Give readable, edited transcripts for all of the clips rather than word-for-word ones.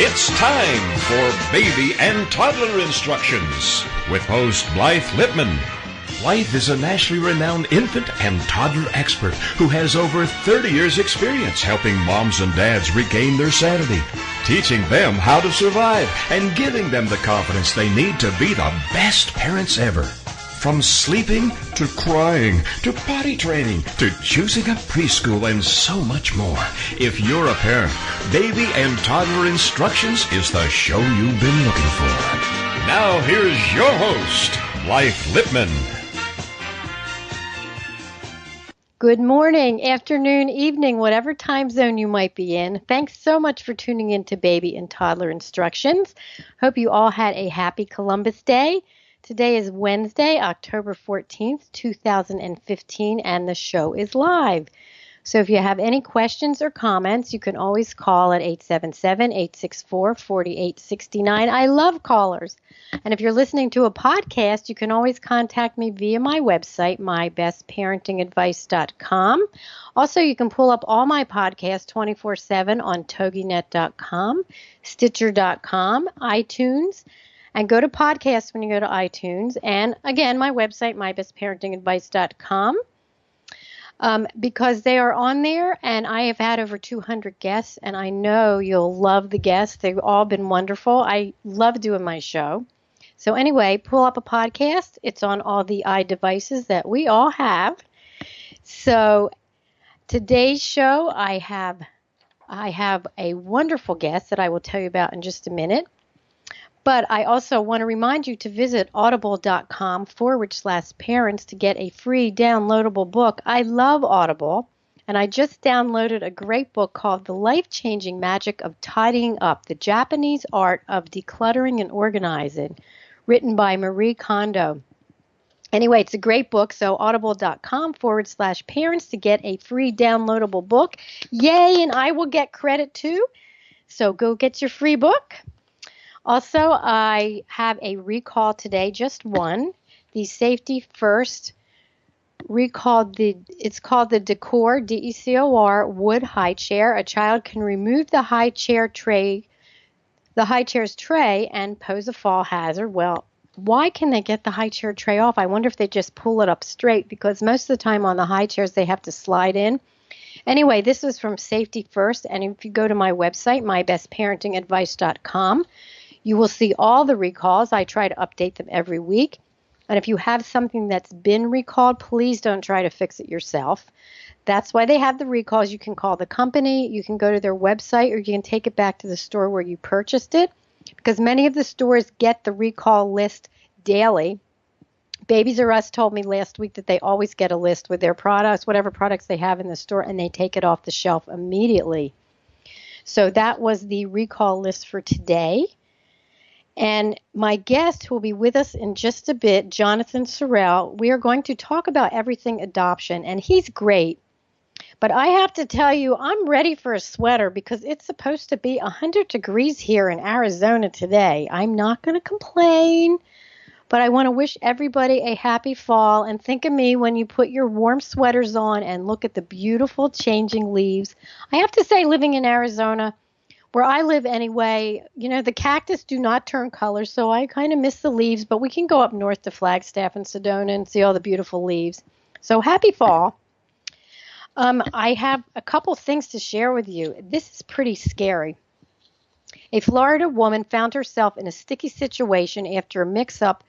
It's time for Baby and Toddler Instructions with host Blythe Lipman. Blythe is a nationally renowned infant and toddler expert who has over 30 years' experience helping moms and dads regain their sanity, teaching them how to survive, and giving them the confidence they need to be the best parents ever. From sleeping to crying to potty training to choosing a preschool and so much more. If you're a parent, Baby and Toddler Instructions is the show you've been looking for. Now here's your host, Blythe Lipman. Good morning, afternoon, evening, whatever time zone you might be in. Thanks so much for tuning in to Baby and Toddler Instructions. Hope you all had a happy Columbus Day. Today is Wednesday, October 14th, 2015, and the show is live. So if you have any questions or comments, you can always call at 877-864-4869. I love callers. And if you're listening to a podcast, you can always contact me via my website, mybestparentingadvice.com. Also, you can pull up all my podcasts 24/7 on toginet.com, Stitcher.com, iTunes, and go to podcasts when you go to iTunes. And again, my website, mybestparentingadvice.com. Because they are on there, and I have had over 200 guests, and I know you'll love the guests. They've all been wonderful. I love doing my show. So anyway, pull up a podcast. It's on all the iDevices that we all have. So today's show, I have a wonderful guest that I will tell you about in just a minute. But I also want to remind you to visit audible.com/parents to get a free downloadable book. I love Audible, and I just downloaded a great book called The Life-Changing Magic of Tidying Up, The Japanese Art of Decluttering and Organizing, written by Marie Kondo. Anyway, it's a great book, so audible.com/parents to get a free downloadable book. Yay, and I will get credit too. So go get your free book. Also, I have a recall today, just one. The Safety First recalled it's called the Decor, D-E-C-O-R, wood high chair. A child can remove the high chair's tray and pose a fall hazard. Well, why can they get the high chair tray off? I wonder if they just pull it up straight, because most of the time on the high chairs they have to slide in. Anyway, this is from Safety First, and if you go to my website, mybestparentingadvice.com, you will see all the recalls. I try to update them every week. And if you have something that's been recalled, please don't try to fix it yourself. That's why they have the recalls. You can call the company, you can go to their website, or you can take it back to the store where you purchased it, because many of the stores get the recall list daily. Babies R Us told me last week that they always get a list with their products, whatever products they have in the store, and they take it off the shelf immediately. So that was the recall list for today. And my guest who will be with us in just a bit, Jonathan Sorrell, we are going to talk about everything adoption, and he's great. But I have to tell you, I'm ready for a sweater because it's supposed to be 100 degrees here in Arizona today. I'm not going to complain, but I want to wish everybody a happy fall, and think of me when you put your warm sweaters on and look at the beautiful changing leaves. I have to say, living in Arizona, where I live anyway, the cactus do not turn color, so I kind of miss the leaves, but we can go up north to Flagstaff and Sedona and see all the beautiful leaves. So happy fall. I have a couple things to share with you. This is pretty scary. A Florida woman found herself in a sticky situation after a mix-up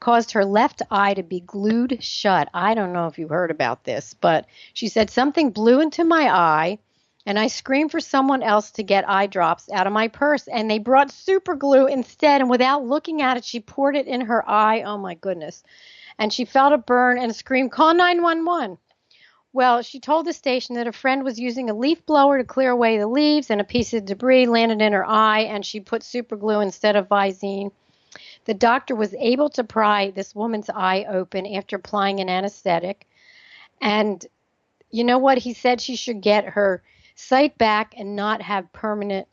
caused her left eye to be glued shut. I don't know if you heard about this, but she said, something blew into my eye, and I screamed for someone else to get eye drops out of my purse, and they brought super glue instead, and without looking at it, she poured it in her eye. Oh, my goodness. And she felt a burn and screamed, call 911. Well, she told the station that a friend was using a leaf blower to clear away the leaves, and a piece of debris landed in her eye, and she put super glue instead of Visine. The doctor was able to pry this woman's eye open after applying an anesthetic. And you know what? He said she should get her sight back and not have permanent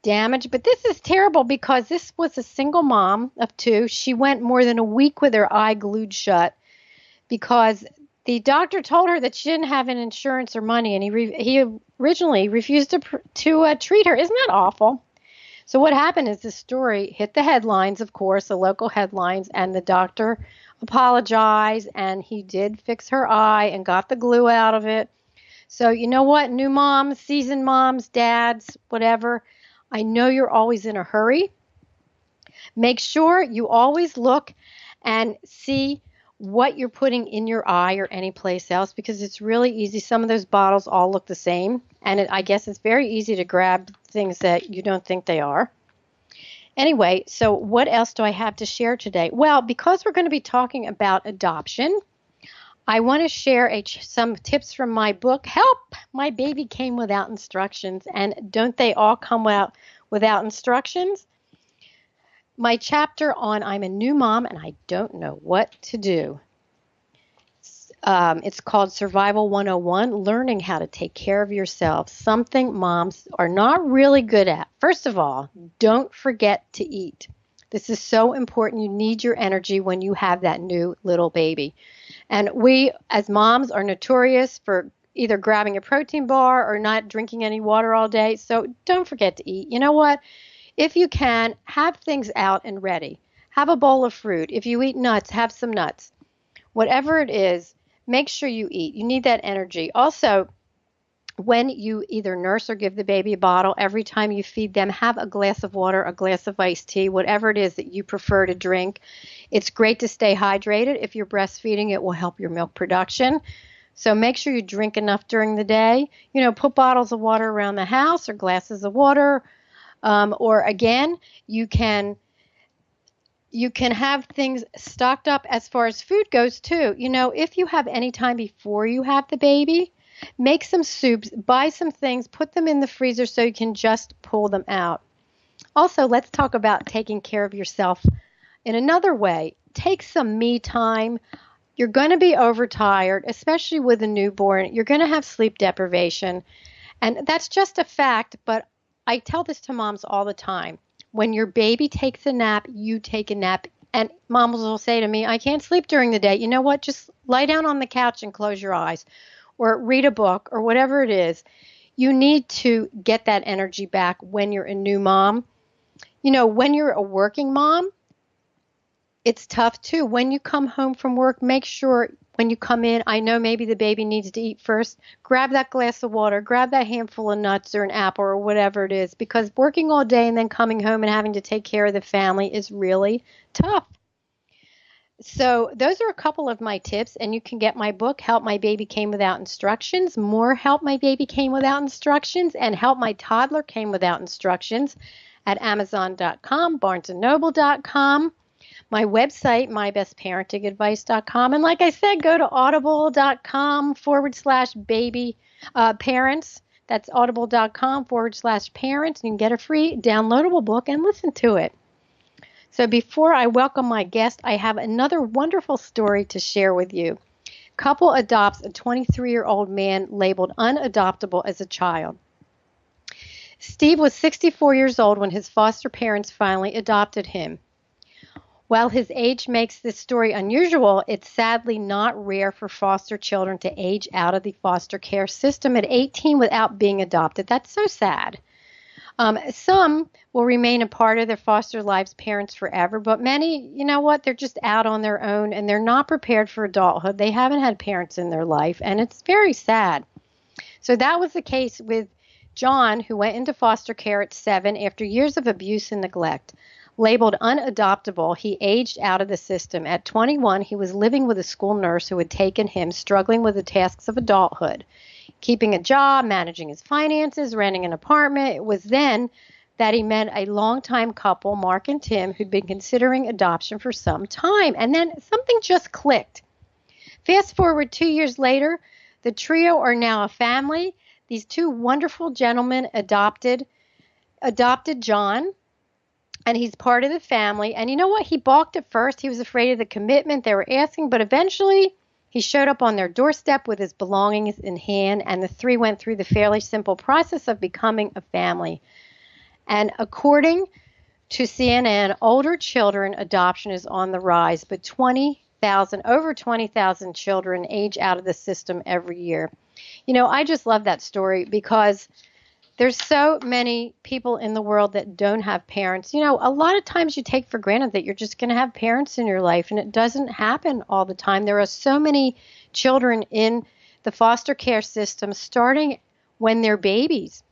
damage. But this is terrible because this was a single mom of two. She went more than a week with her eye glued shut because the doctor told her that she didn't have an insurance or money, and he originally refused to treat her. Isn't that awful? So what happened is the story hit the headlines, of course, the local headlines, and the doctor apologized, and he did fix her eye and got the glue out of it. So you know what, new moms, seasoned moms, dads, whatever, I know you're always in a hurry. Make sure you always look and see what you're putting in your eye or any place else, because it's really easy. Some of those bottles all look the same, and I guess it's very easy to grab things that you don't think they are. Anyway, so what else do I have to share today? Well, because we're going to be talking about adoption, I want to share some tips from my book, Help! My Baby Came Without Instructions. And don't they all come out without instructions? My chapter on I'm a new mom and I don't know what to do. It's called Survival 101, Learning How to Take Care of Yourself, something moms are not really good at. First of all, don't forget to eat. This is so important. You need your energy when you have that new little baby. And we, as moms, are notorious for either grabbing a protein bar or not drinking any water all day. So don't forget to eat. You know what? If you can, have things out and ready. Have a bowl of fruit. If you eat nuts, have some nuts. Whatever it is, make sure you eat. You need that energy. Also, when you either nurse or give the baby a bottle, every time you feed them, have a glass of water, a glass of iced tea, whatever it is that you prefer to drink. It's great to stay hydrated. If you're breastfeeding, it will help your milk production. So make sure you drink enough during the day. You know, put bottles of water around the house or glasses of water. Or again, you can have things stocked up as far as food goes too. You know, if you have any time before you have the baby, make some soups, buy some things, put them in the freezer so you can just pull them out. Also, let's talk about taking care of yourself in another way. Take some me time. You're going to be overtired, especially with a newborn. You're going to have sleep deprivation. And that's just a fact, but I tell this to moms all the time. When your baby takes a nap, you take a nap. And moms will say to me, I can't sleep during the day. You know what? Just lie down on the couch and close your eyes or read a book or whatever it is. You need to get that energy back when you're a new mom. You know, when you're a working mom, it's tough too. When you come home from work, make sure when you come in, I know maybe the baby needs to eat first, grab that glass of water, grab that handful of nuts or an apple or whatever it is, because working all day and then coming home and having to take care of the family is really tough. So those are a couple of my tips, and you can get my book, Help My Baby Came Without Instructions, more Help My Baby Came Without Instructions, and Help My Toddler Came Without Instructions at Amazon.com, BarnesandNoble.com. My website, mybestparentingadvice.com. And like I said, go to audible.com/baby parents. That's audible.com/parents. You can get a free downloadable book and listen to it. So before I welcome my guest, I have another wonderful story to share with you. Couple adopts a 23-year-old man labeled unadoptable as a child. Steve was 64 years old when his foster parents finally adopted him. While his age makes this story unusual, it's sadly not rare for foster children to age out of the foster care system at 18 without being adopted. That's so sad. Some will remain a part of their foster lives' parents forever, but many, you know what, they're just out on their own and they're not prepared for adulthood. They haven't had parents in their life, and it's very sad. So that was the case with John, who went into foster care at 7 after years of abuse and neglect. Labeled unadoptable, he aged out of the system. At 21, he was living with a school nurse who had taken him, struggling with the tasks of adulthood, keeping a job, managing his finances, renting an apartment. It was then that he met a longtime couple, Mark and Tim, who'd been considering adoption for some time. And then something just clicked. Fast forward 2 years later, the trio are now a family. These two wonderful gentlemen adopted John. And he's part of the family. And you know what? He balked at first. He was afraid of the commitment they were asking. But eventually, he showed up on their doorstep with his belongings in hand. And the three went through the fairly simple process of becoming a family. And according to CNN, older children adoption is on the rise. But over 20,000 children age out of the system every year. You know, I just love that story because There's so many people in the world that don't have parents. You know, a lot of times you take for granted that you're just going to have parents in your life, and it doesn't happen all the time. There are so many children in the foster care system starting when they're babies.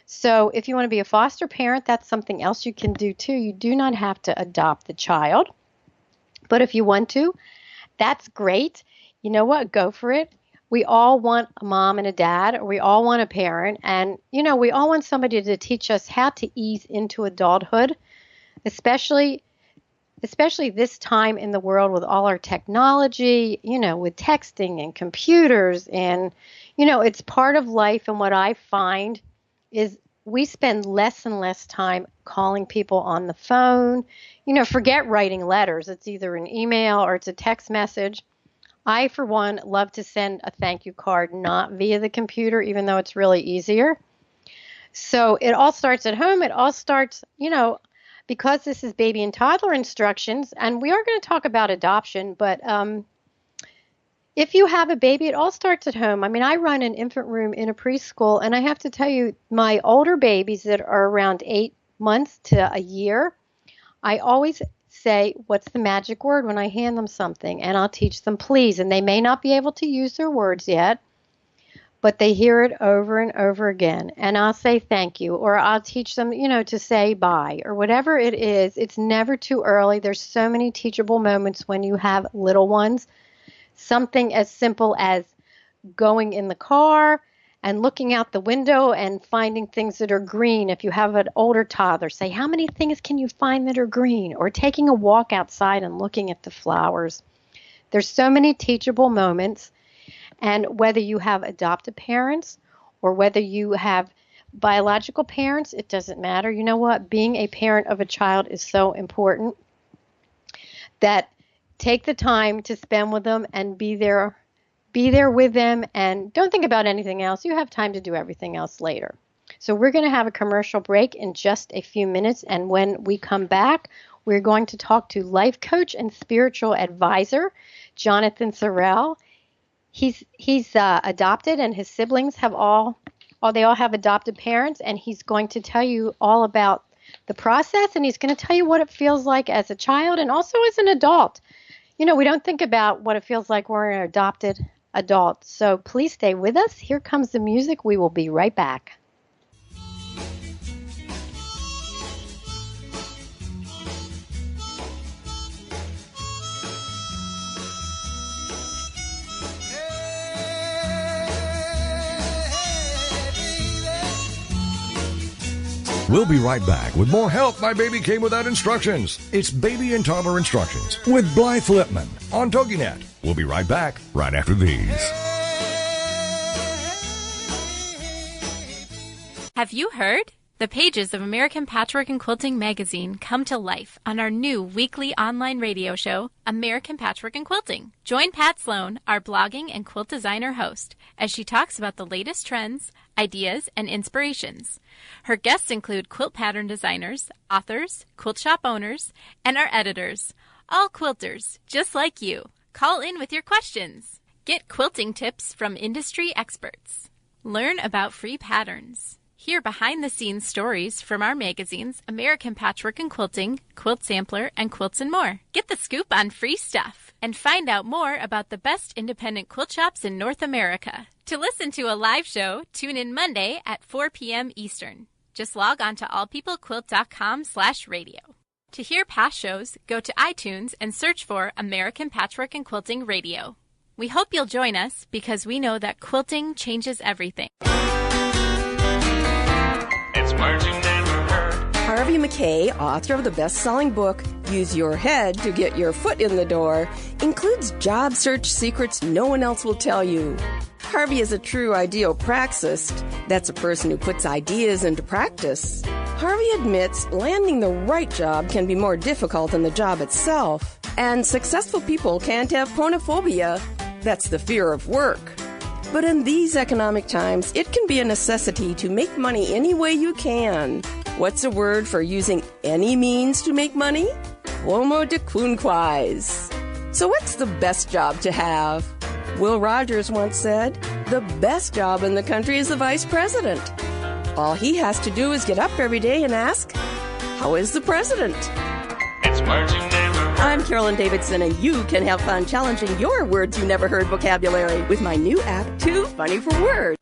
So if you want to be a foster parent, that's something else you can do too. You do not have to adopt the child. But if you want to, that's great. You know what? Go for it. We all want a mom and a dad, or we all want a parent. And, you know, we all want somebody to teach us how to ease into adulthood, especially this time in the world with all our technology, you know, with texting and computers. And, you know, it's part of life. And what I find is we spend less and less time calling people on the phone. You know, forget writing letters. It's either an email or it's a text message. I, for one, love to send a thank you card, not via the computer, even though it's really easier. So it all starts at home. It all starts, you know, because this is Baby and Toddler Instructions, and we are going to talk about adoption, but if you have a baby, it all starts at home. I mean, I run an infant room in a preschool, and I have to tell you, my older babies that are around 8 months to a year, I always say, what's the magic word when I hand them something? And I'll teach them please. And they may not be able to use their words yet, but they hear it over and over again. And I'll say thank you, or I'll teach them, you know, to say bye, or whatever it is. It's never too early. There's so many teachable moments when you have little ones. Something as simple as going in the car and looking out the window and finding things that are green. If you have an older toddler, say, how many things can you find that are green? Or taking a walk outside and looking at the flowers. There's so many teachable moments. And whether you have adopted parents or whether you have biological parents, it doesn't matter. You know what? Being a parent of a child is so important that take the time to spend with them and be there with them, and don't think about anything else. You have time to do everything else later. So we're going to have a commercial break in just a few minutes, and when we come back, we're going to talk to life coach and spiritual advisor Jonathan Sorrell. He's adopted, and his siblings have all have adopted parents, and he's going to tell you all about the process, and he's going to tell you what it feels like as a child and also as an adult. You know, we don't think about what it feels like when we're an adopted adult. So please stay with us. Here comes the music. We will be right back. We'll be right back with more Help My Baby Came Without Instructions. It's Baby and Toddler Instructions with Blythe Lipman on TogiNet. We'll be right back right after these. Have you heard? The pages of American Patchwork and Quilting magazine come to life on our new weekly online radio show, American Patchwork and Quilting. Join Pat Sloan, our blogging and quilt designer host, as she talks about the latest trends, ideas, and inspirations. Her guests include quilt pattern designers, authors, quilt shop owners, and our editors, all quilters, just like you. Call in with your questions. Get quilting tips from industry experts. Learn about free patterns. Hear behind-the-scenes stories from our magazines, American Patchwork and Quilting, Quilt Sampler, and Quilts and More. Get the scoop on free stuff and find out more about the best independent quilt shops in North America. To listen to a live show, tune in Monday at 4 p.m. Eastern. Just log on to allpeoplequilt.com/radio. To hear past shows, go to iTunes and search for American Patchwork and Quilting Radio. We hope you'll join us because we know that quilting changes everything. It's words you never heard. Harvey McKay, author of the best-selling book, Use Your Head to Get Your Foot in the Door, includes job search secrets no one else will tell you. Harvey is a true ideopraxist. That's a person who puts ideas into practice. Harvey admits landing the right job can be more difficult than the job itself. And successful people can't have phonophobia. That's the fear of work. But in these economic times, it can be a necessity to make money any way you can. What's a word for using any means to make money? Homo de quinquis. So what's the best job to have? Will Rogers once said, the best job in the country is the vice president. All he has to do is get up every day and ask, how is the president? It's words you never heard. I'm Carolyn Davidson, and you can have fun challenging your words you never heard vocabulary with my new app, Too Funny for Words.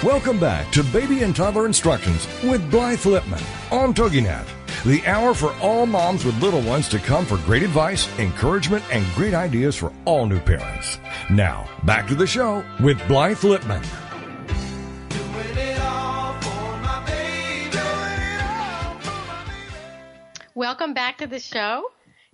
Welcome back to Baby and Toddler Instructions with Blythe Lipman on TogiNet, the hour for all moms with little ones to come for great advice, encouragement, and great ideas for all new parents. Now, back to the show with Blythe Lipman. Welcome back to the show.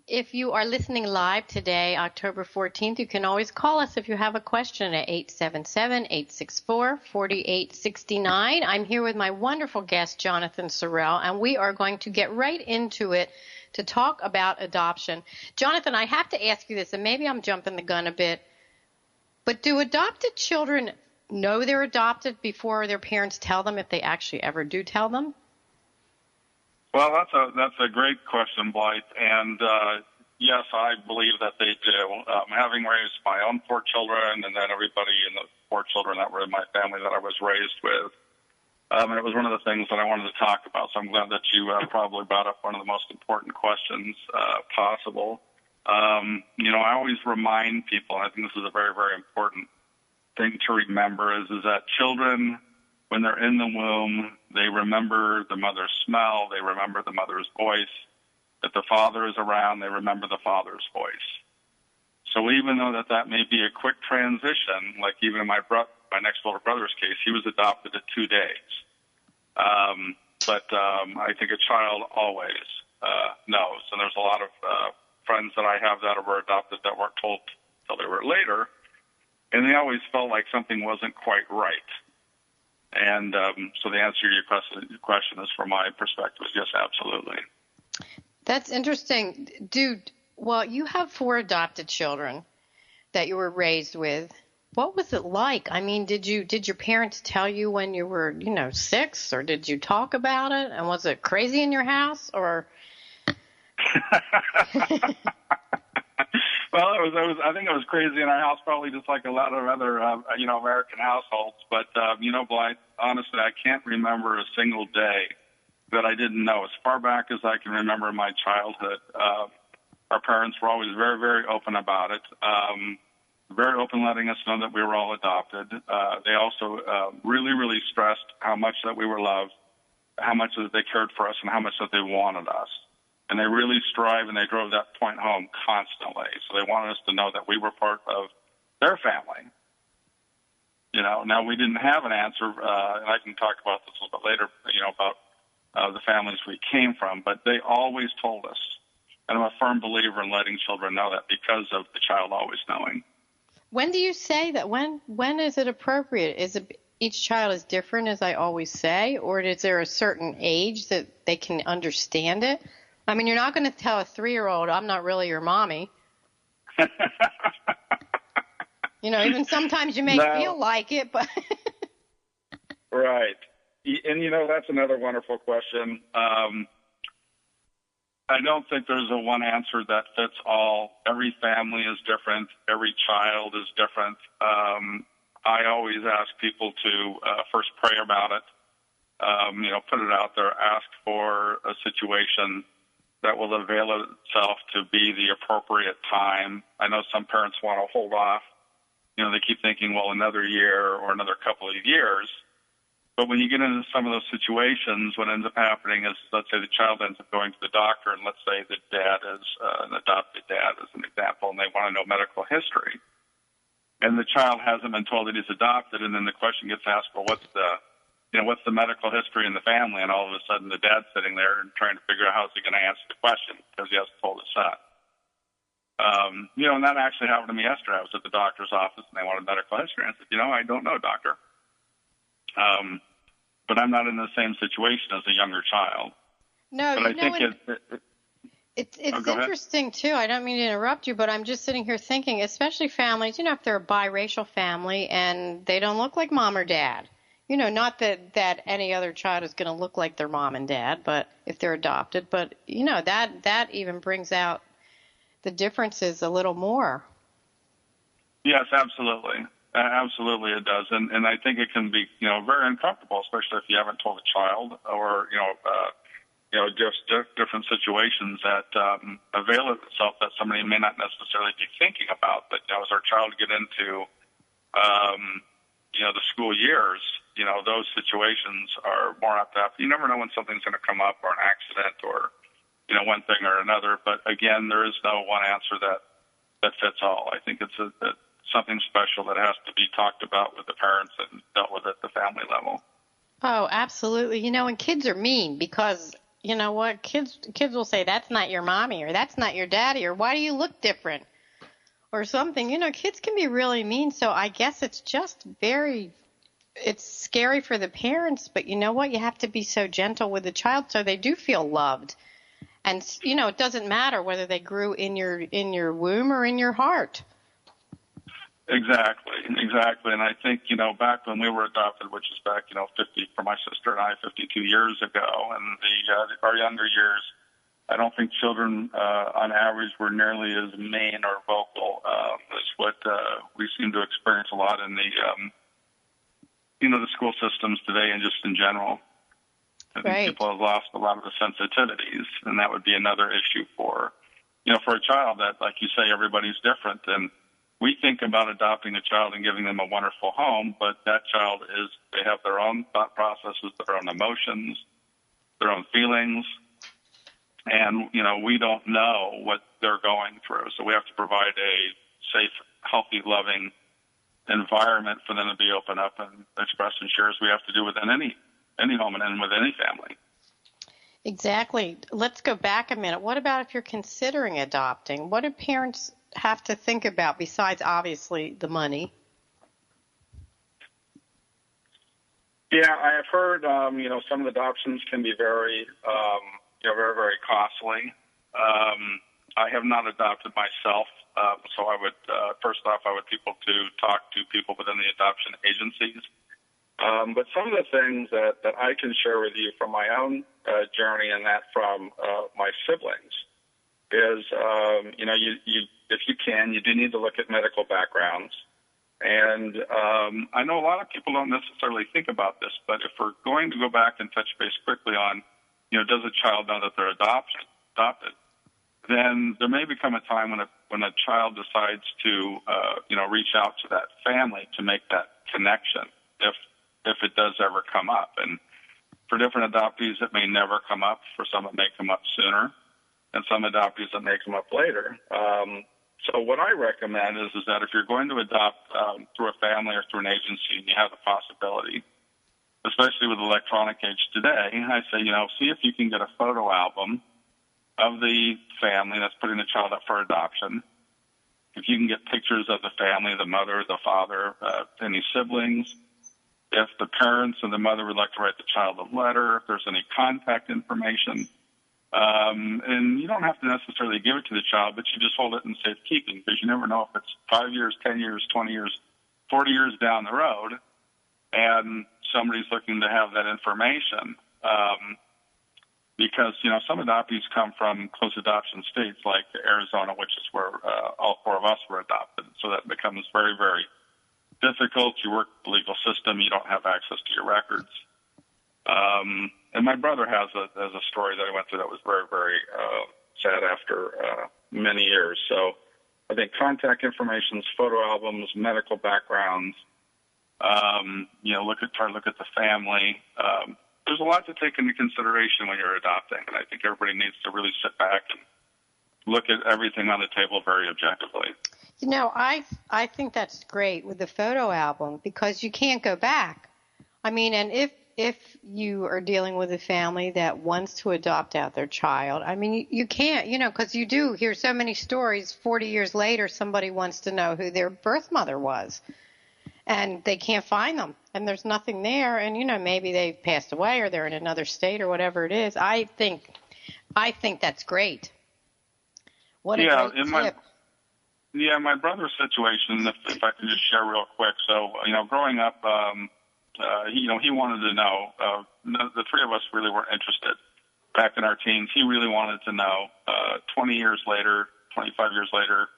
If you are listening live today, October 14th, you can always call us if you have a question at 877-864-4869. I'm here with my wonderful guest, Jonathan Sorrell, and we are going to get right into it to talk about adoption. Jonathan, I have to ask you this, and maybe I'm jumping the gun a bit, but do adopted children know they're adopted before their parents tell them, if they actually ever do tell them? Well, that's a great question, Blythe, and yes, I believe that they do. Having raised my own 4 children, and then everybody in the 4 children that were in my family that I was raised with, and it was one of the things that I wanted to talk about. So I'm glad that you probably brought up one of the most important questions possible. I always remind people, and I think this is a very, very important thing to remember, is that children, when they're in the womb, they remember the mother's smell, they remember the mother's voice. If the father is around, they remember the father's voice. So even though that may be a quick transition, like even in my next older brother's case, he was adopted at 2 days. But I think a child always knows. And there's a lot of friends that I have that were adopted that weren't told till they were later, and they always felt like something wasn't quite right. And so the answer to your question is, from my perspective, is yes, absolutely. That's interesting. Well, you have 4 adopted children that you were raised with. What was it like? I mean, did your parents tell you when you were, 6, or did you talk about it? And was it crazy in your house, or? Well, I think it was crazy in our house, probably just like a lot of other, American households. But, Blythe, honestly, I can't remember a single day that I didn't know. As far back as I can remember in my childhood, our parents were always very, very open about it, very open letting us know that we were all adopted. They also really, really stressed how much that we were loved, how much that they cared for us, and how much that they wanted us. And they really strive, and they drove that point home constantly. So they wanted us to know that we were part of their family. Now we didn't have an answer, and I can talk about this a little bit later, about the families we came from, but they always told us. And I'm a firm believer in letting children know that, because of the child always knowing. When do you say that? When is it appropriate? Is it each child is different, as I always say, or is there a certain age that they can understand it? I mean, you're not going to tell a 3-year-old, I'm not really your mommy. Even sometimes you may feel like it, but. Right. And, that's another wonderful question. I don't think there's a one answer that fits all. Every family is different. Every child is different. I always ask people to first pray about it, put it out there, ask for a situation that will avail itself to be the appropriate time. I know some parents want to hold off. They keep thinking, well, another year or another couple of years. But when you get into some of those situations, what ends up happening is, let's say the child ends up going to the doctor, and let's say the dad is an adopted dad, as an example, and they want to know medical history. And the child hasn't been told that he's adopted, and then the question gets asked, well, what's the medical history in the family? And all of a sudden the dad's sitting there and trying to figure out how is he going to answer the question because he hasn't told his son. And that actually happened to me yesterday. I was at the doctor's office and they wanted medical history. And I said, I don't know, doctor. But I'm not in the same situation as a younger child. No, but I think it's interesting, too. I don't mean to interrupt you, but I'm just sitting here thinking, especially families, if they're a biracial family and they don't look like mom or dad. Not that any other child is going to look like their mom and dad, but if they're adopted. But, that even brings out the differences a little more. Yes, absolutely. Absolutely, it does, and I think it can be, very uncomfortable, especially if you haven't told a child, or just different situations that avail itself that somebody may not necessarily be thinking about. But as our child get into the school years, those situations are more apt to happen. You never know when something's going to come up, or an accident, or one thing or another. But again, there is no one answer that fits all. I think it's something special that has to be talked about with the parents and dealt with at the family level. Oh, absolutely. And kids are mean because, you know what, kids will say, that's not your mommy, or that's not your daddy, or why do you look different, or something. Kids can be really mean. So I guess it's just it's scary for the parents, but you know what? You have to be so gentle with the child so they do feel loved. And, it doesn't matter whether they grew in your womb or in your heart. Exactly. And I think, back when we were adopted, which is back, 50 for my sister and I, 52 years ago, and our younger years, I don't think children, on average, were nearly as mean or vocal as what we seem to experience a lot in the school systems today, and just in general. I think people have lost a lot of the sensitivities, and that would be another issue for a child that, like you say, everybody's different. And we think about adopting a child and giving them a wonderful home, but that child they have their own thought processes, their own emotions, their own feelings. And, we don't know what they're going through. So we have to provide a safe, healthy, loving environment for them to be open up and express and share, as we have to do within any home and with any family. Exactly. Let's go back a minute. What about if you're considering adopting? What do parents have to think about besides, obviously, the money? Yeah, I have heard, some of the adoptions can be very, very, very costly. I have not adopted myself, so I would, first off, people to talk to people within the adoption agencies. But some of the things that I can share with you from my own journey, and that from my siblings, is, if you can, you do need to look at medical backgrounds. And I know a lot of people don't necessarily think about this, but if we're going to go back and touch base quickly on, does a child know that they're adopted, then there may become a time when a child decides to, reach out to that family to make that connection, if it does ever come up. And for different adoptees, it may never come up. For some, it may come up sooner, and some adoptees, it may come up later. So what I recommend is that if you're going to adopt through a family or through an agency, and you have the possibility, especially with electronic age today, I say, see if you can get a photo album of the family that's putting the child up for adoption. If you can get pictures of the family, the mother, the father, any siblings, if the parents and the mother would like to write the child a letter, if there's any contact information. And you don't have to necessarily give it to the child, but you just hold it in safekeeping, because you never know if it's 5 years, 10 years, 20 years, 40 years down the road, and somebody's looking to have that information. Because, some adoptees come from close adoption states like Arizona, which is where all four of us were adopted. So that becomes very, very difficult. You work the legal system. You don't have access to your records. And my brother has a story that I went through that was very, very sad after many years. So I think contact information, photo albums, medical backgrounds, try to look at the family. There's a lot to take into consideration when you're adopting, and I think everybody needs to really sit back and look at everything on the table very objectively. I think that's great with the photo album, because you can't go back. I mean, and if you are dealing with a family that wants to adopt out their child, I mean, you can't, because you do hear so many stories. 40 years later, somebody wants to know who their birth mother was, and they can't find them, and there's nothing there, and maybe they've passed away or they're in another state or whatever it is. I think that's great. What a great tip. My brother's situation, if I can just share real quick. So, growing up, he wanted to know. The three of us really weren't interested back in our teens. He really wanted to know. 20 years later, 25 years later,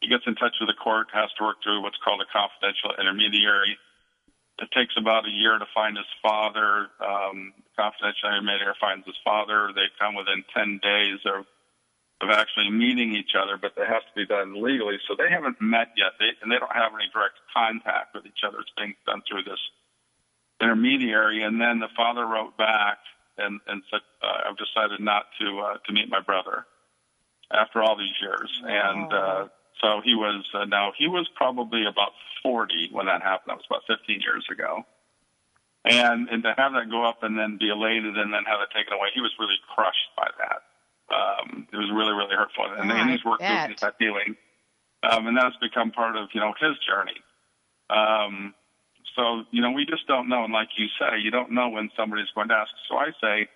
he gets in touch with the court, has to work through what's called a confidential intermediary. It takes about a year to find his father. Confidential intermediary finds his father. They come within 10 days of actually meeting each other, but it has to be done legally. So they haven't met yet, and they don't have any direct contact with each other. It's being done through this intermediary. And then the father wrote back and said, I've decided not to meet my brother after all these years. And so he was probably about 40 when that happened. That was about 15 years ago. And to have that go up and then be elated and then have it taken away, he was really crushed by that. It was really, really hurtful. And then he's worked through that healing. And that's become part of, his journey. So, we just don't know. And like you say, you don't know when somebody's going to ask. So I say,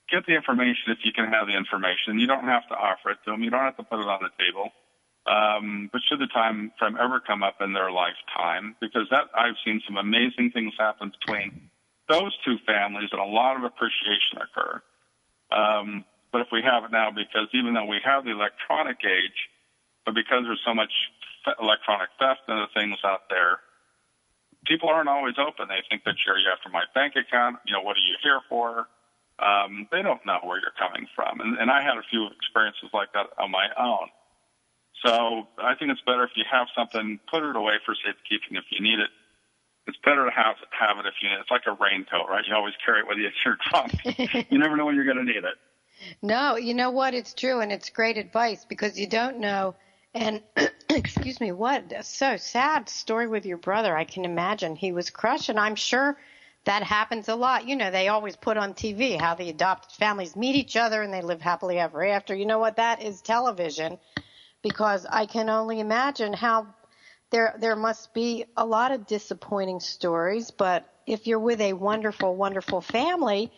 get the information if you can have the information. You don't have to offer it to them. You don't have to put it on the table. But should the time frame ever come up in their lifetime, because I've seen some amazing things happen between those two families and a lot of appreciation occur. But if we have it now, because even though we have the electronic age, but because there's so much electronic theft and other things out there, people aren't always open. They think that you're after my bank account. What are you here for? They don't know where you're coming from. And I had a few experiences like that on my own. So I think it's better if you have something, put it away for safekeeping if you need it. It's better to have it if you need it. It's like a raincoat, right? You always carry it with you in your trunk. You never know when you're going to need it. No, you know what? It's true, and it's great advice because you don't know. And excuse me, what? So sad story with your brother. I can imagine he was crushed, and I'm sure that happens a lot. They always put on TV how the adopted families meet each other and they live happily ever after. You know what? That is television, because I can only imagine how there must be a lot of disappointing stories. But if you're with a wonderful, wonderful family,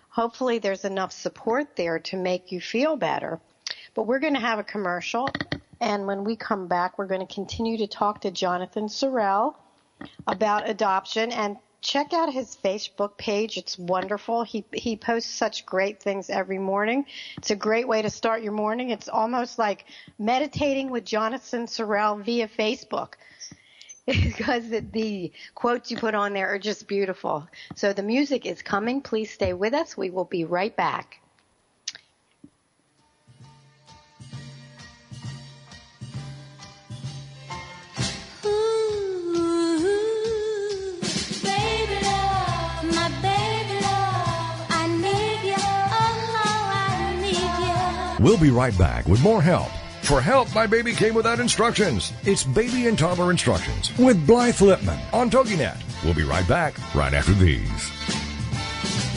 hopefully there's enough support there to make you feel better. But we're going to have a commercial, and when we come back, we're going to continue to talk to Jonathan Sorrell about adoption. And check out his Facebook page. It's wonderful. He posts such great things every morning. It's a great way to start your morning. It's almost like meditating with Jonathan Sorrell via Facebook, because the quotes you put on there are just beautiful. So the music is coming. Please stay with us. We will be right back. We'll be right back with more help. For help, my baby came without instructions. It's Baby and Toddler Instructions with Blythe Lipman on TogiNet. We'll be right back right after these.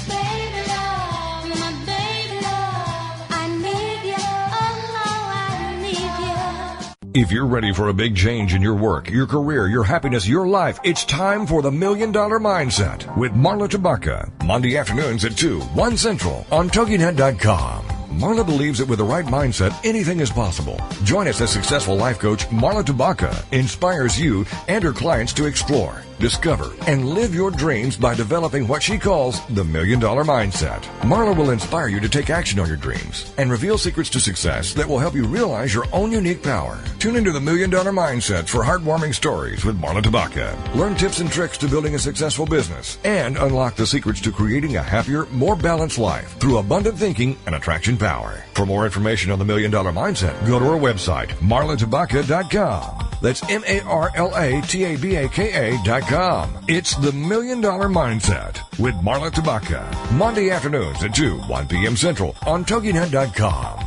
Baby love, my baby love, I need you, I need you. If you're ready for a big change in your work, your career, your happiness, your life, it's time for the $1 Million Mindset with Marla Tabaka. Monday afternoons at 2, 1 Central on TogiNet.com. Marla believes that with the right mindset, anything is possible. Join us as successful life coach Marla Tabaka inspires you and her clients to explore, discover, and live your dreams by developing what she calls the $1 Million Mindset. Marla will inspire you to take action on your dreams and reveal secrets to success that will help you realize your own unique power. Tune into the $1 Million Mindset for heartwarming stories with Marla Tabaka. Learn tips and tricks to building a successful business and unlock the secrets to creating a happier, more balanced life through abundant thinking and attraction power. For more information on the $1 Million Mindset, go to our website, marlatabaka.com. That's MarlaTabaka.com. It's the $1 Million Mindset with Marla Tabaka. Monday afternoons at 2, 1 p.m. Central on TogiNet.com.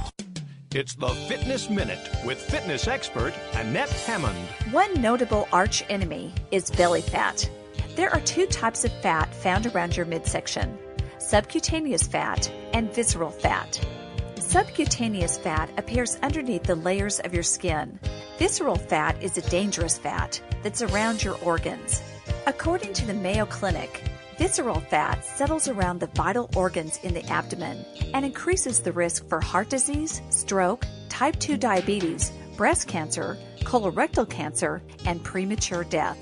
It's the Fitness Minute with fitness expert Annette Hammond. One notable arch enemy is belly fat. There are two types of fat found around your midsection: subcutaneous fat and visceral fat. Subcutaneous fat appears underneath the layers of your skin. Visceral fat is a dangerous fat that's around your organs. According to the Mayo Clinic, visceral fat settles around the vital organs in the abdomen and increases the risk for heart disease, stroke, type 2 diabetes, breast cancer, colorectal cancer, and premature death.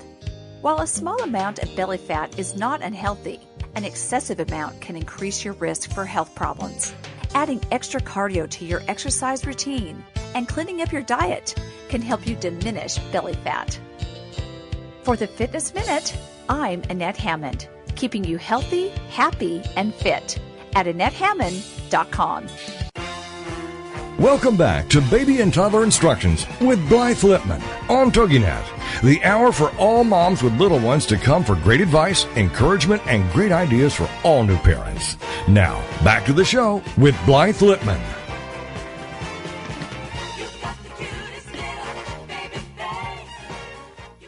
While a small amount of belly fat is not unhealthy, an excessive amount can increase your risk for health problems. Adding extra cardio to your exercise routine and cleaning up your diet can help you diminish belly fat. For the Fitness Minute, I'm Annette Hammond, keeping you healthy, happy, and fit at AnnetteHammond.com. Welcome back to Baby and Toddler Instructions with Blythe Lipman on TogiNet, the hour for all moms with little ones to come for great advice, encouragement, and great ideas for all new parents. Now, back to the show with Blythe Lipman.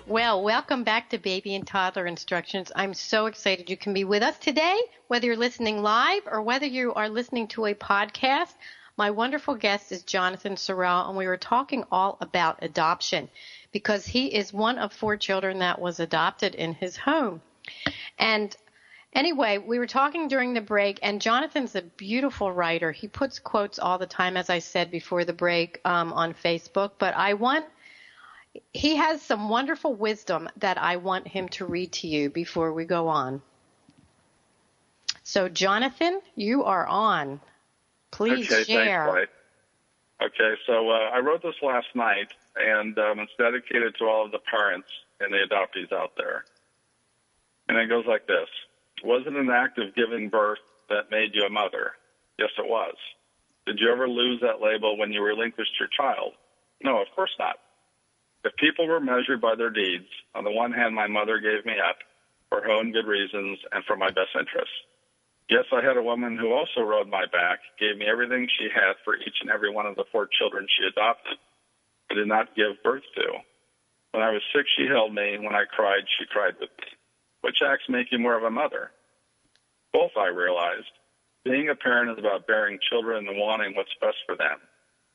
Well, welcome back to Baby and Toddler Instructions. I'm so excited you can be with us today, whether you're listening live or whether you are listening to a podcast. My wonderful guest is Jonathan Sorrell, and we were talking all about adoption because he is one of 4 children that was adopted in his home. And anyway, we were talking during the break, and Jonathan's a beautiful writer. He puts quotes all the time, as I said before the break, on Facebook, but he has some wonderful wisdom that I want him to read to you before we go on. So, Jonathan, you are on. Please share. Thanks, Blythe. Okay, so I wrote this last night, and it's dedicated to all of the parents and the adoptees out there. And it goes like this. Was it an act of giving birth that made you a mother? Yes, it was. Did you ever lose that label when you relinquished your child? No, of course not. If people were measured by their deeds, on the one hand, my mother gave me up for her own good reasons and for my best interests. Yes, I had a woman who also rode my back, gave me everything she had for each and every one of the 4 children she adopted, but did not give birth to. When I was sick, she held me. When I cried, she cried with me. Which acts make you more of a mother? Both, I realized. Being a parent is about bearing children and wanting what's best for them.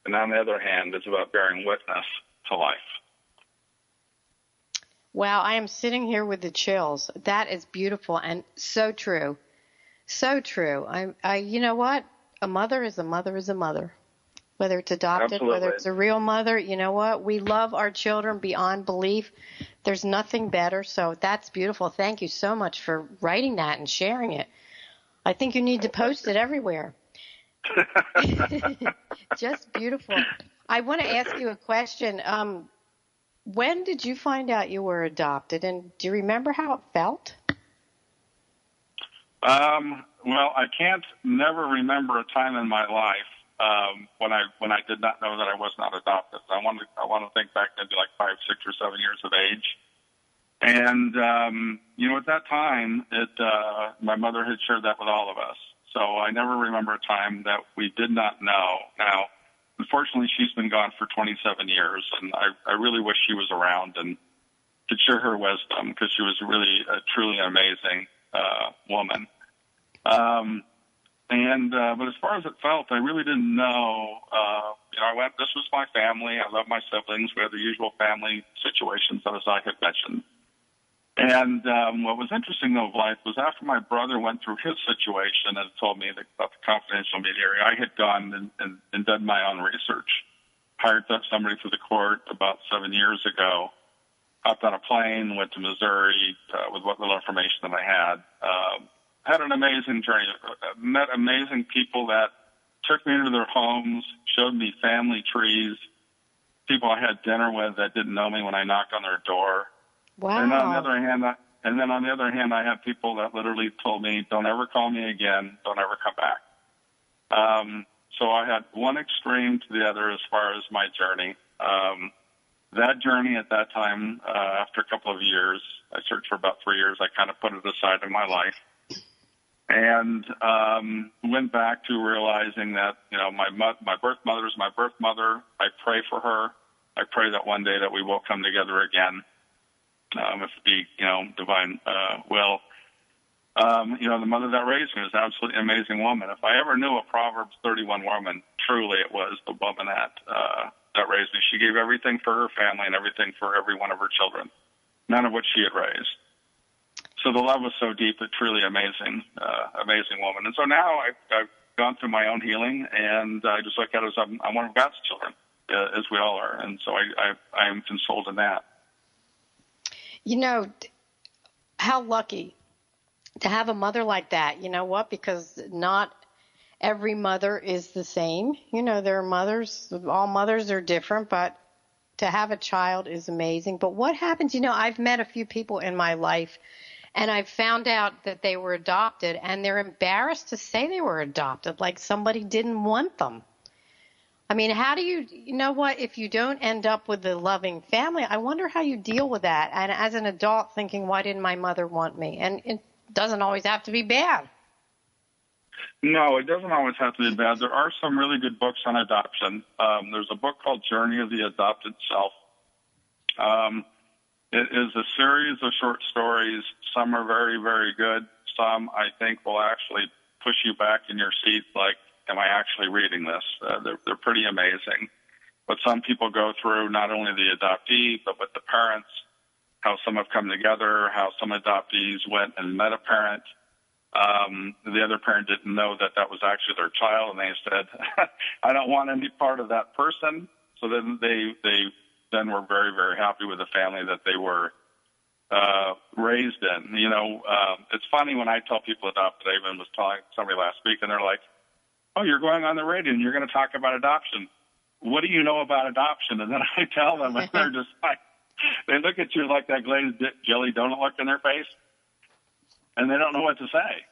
And on the other hand, it's about bearing witness to life. Wow, I am sitting here with the chills. That is beautiful and so true. So true. You know what? A mother is a mother is a mother. Whether it's adopted, Absolutely. Whether it's a real mother, you know what? We love our children beyond belief. There's nothing better. So that's beautiful. Thank you so much for writing that and sharing it. I think you need to post it everywhere. Just beautiful. I want to ask you a question. When did you find out you were adopted, and do you remember how it felt? Well, I can't never remember a time in my life when I did not know that I was not adopted. I want to think back maybe like 5, 6, or 7 years of age. And at that time, my mother had shared that with all of us. So I never remember a time that we did not know. Now, unfortunately, she's been gone for 27 years, and I really wish she was around and could share her wisdom because she was really truly an amazing woman. But as far as it felt, I really didn't know. This was my family. I love my siblings. We had the usual family situations, as I had mentioned. And what was interesting, though, Blythe, was after my brother went through his situation and told me about the confidential intermediary, I had gone and done my own research, hired somebody through the court about 7 years ago, hopped on a plane, went to Missouri with what little information that I had. Had an amazing journey, met amazing people that took me into their homes, showed me family trees, people I had dinner with that didn't know me when I knocked on their door. Wow. And on the other hand, I have people that literally told me, don't ever call me again, don't ever come back. So I had one extreme to the other as far as my journey. That journey at that time, after a couple of years, I searched for about 3 years, I kind of put it aside in my life. And went back to realizing that, my birth mother is my birth mother. I pray for her. I pray that one day that we will come together again, if it be, divine will. The mother that raised me was an absolutely amazing woman. If I ever knew a Proverbs 31 woman, truly it was the woman that raised me. She gave everything for her family and everything for every one of her children, none of which she had raised. So the love was so deep, a truly amazing woman. And so now I've gone through my own healing, and I just look at it as I'm one of God's children, as we all are. And so I am consoled in that. How lucky to have a mother like that. You know what? Because not every mother is the same. There are mothers, all mothers are different, but to have a child is amazing. But what happens, you know, I've met a few people in my life, and I've found out that they were adopted, and they're embarrassed to say they were adopted, like somebody didn't want them. I mean, how do you know what, if you don't end up with a loving family, I wonder how you deal with that. And as an adult thinking, why didn't my mother want me? And it doesn't always have to be bad. No, it doesn't always have to be bad. There are some really good books on adoption. There's a book called Journey of the Adopted Self. It is a series of short stories. Some are very, very good. Some, I think, will actually push you back in your seat like, am I actually reading this? They're pretty amazing. But some people go through not only the adoptee, but with the parents, how some have come together, how some adoptees went and met a parent. The other parent didn't know that that was actually their child, and they said, I don't want any part of that person. So then they then were very, very happy with the family that they were raised in. You know, it's funny when I tell people adopted. I even was telling somebody last week, and they're like, oh, you're going on the radio and you're going to talk about adoption. What do you know about adoption? And then I tell them, and they're just like, they look at you like that glazed jelly donut look in their face, and they don't know what to say,